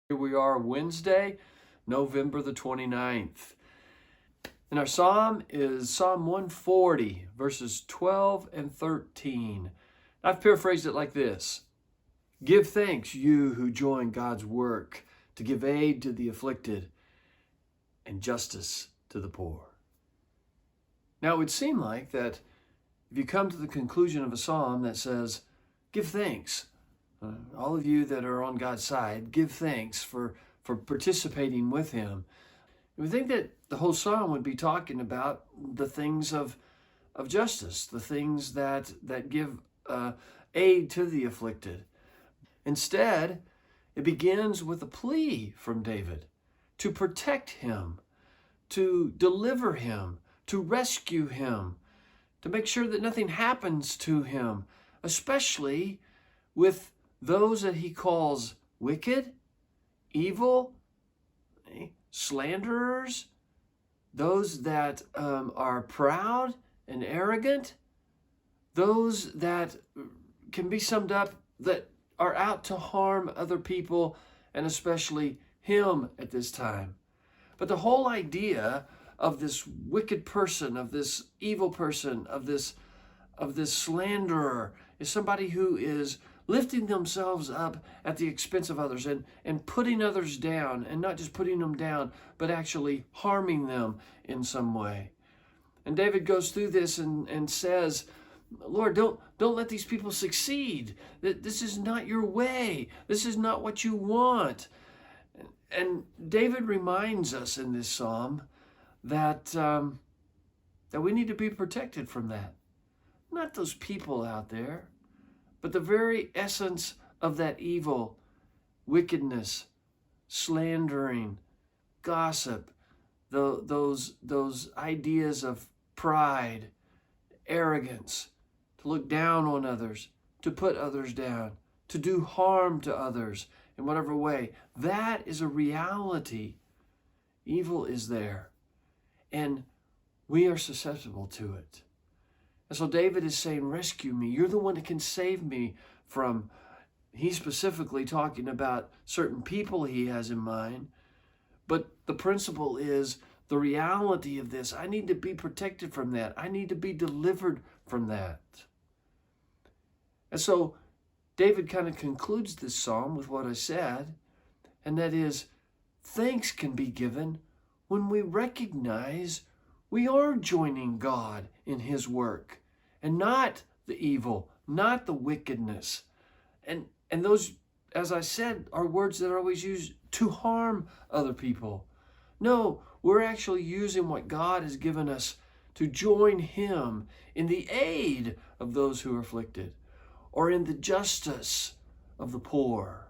Here we are, Wednesday, November the 29th. And our psalm is Psalm 140, verses 12 and 13. I've paraphrased it like this: Give thanks, you who join God's work to give aid to the afflicted and justice to the poor. Now, it would seem like that if you come to the conclusion of a psalm that says, give thanks, all of you that are on God's side, give thanks for participating with Him. We think that the whole psalm would be talking about the things of justice, the things that give aid to the afflicted. Instead, it begins with a plea from David to protect him, to deliver him, to rescue him, to make sure that nothing happens to him, especially with those that he calls wicked, evil, slanderers, those that are proud and arrogant, those that can be summed up that are out to harm other people and especially him at this time. But the whole idea of this wicked person, of this evil person, of this slanderer is somebody who is lifting themselves up at the expense of others and putting others down, and not just putting them down, but actually harming them in some way. And David goes through this and says, Lord, don't let these people succeed. This is not your way. This is not what you want. And David reminds us in this psalm that we need to be protected from that. Not those people out there, but the very essence of that evil, wickedness, slandering, gossip, those ideas of pride, arrogance, to look down on others, to put others down, to do harm to others in whatever way. That is a reality. Evil is there, and we are susceptible to it. And so David is saying, rescue me. You're the one that can save me from, he's specifically talking about certain people he has in mind. But the principle is the reality of this. I need to be protected from that. I need to be delivered from that. And so David kind of concludes this psalm with what I said, and that is, thanks can be given when we recognize we are joining God in His work, and not the evil, not the wickedness. And those, as I said, are words that are always used to harm other people. No, we're actually using what God has given us to join Him in the aid of those who are afflicted, or in the justice of the poor.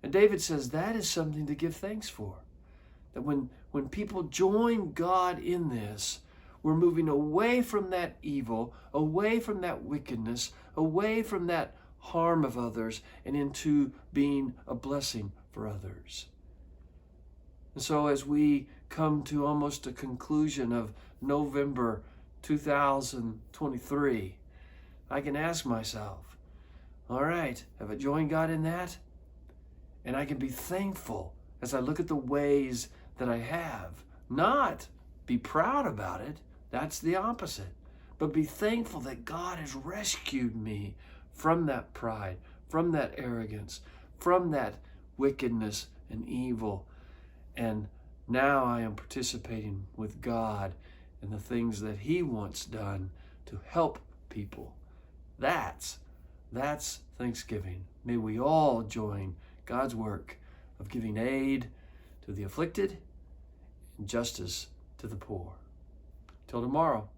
And David says that is something to give thanks for. That when people join God in this, we're moving away from that evil, away from that wickedness, away from that harm of others, and into being a blessing for others. And so as we come to almost a conclusion of November 2023, I can ask myself, all right, have I joined God in that? And I can be thankful as I look at the ways that I have. Not be proud about it. That's the opposite. But be thankful that God has rescued me from that pride, from that arrogance, from that wickedness and evil. And now I am participating with God in the things that He wants done to help people. That's Thanksgiving. May we all join God's work of giving aid to the afflicted and justice to the poor. Till tomorrow.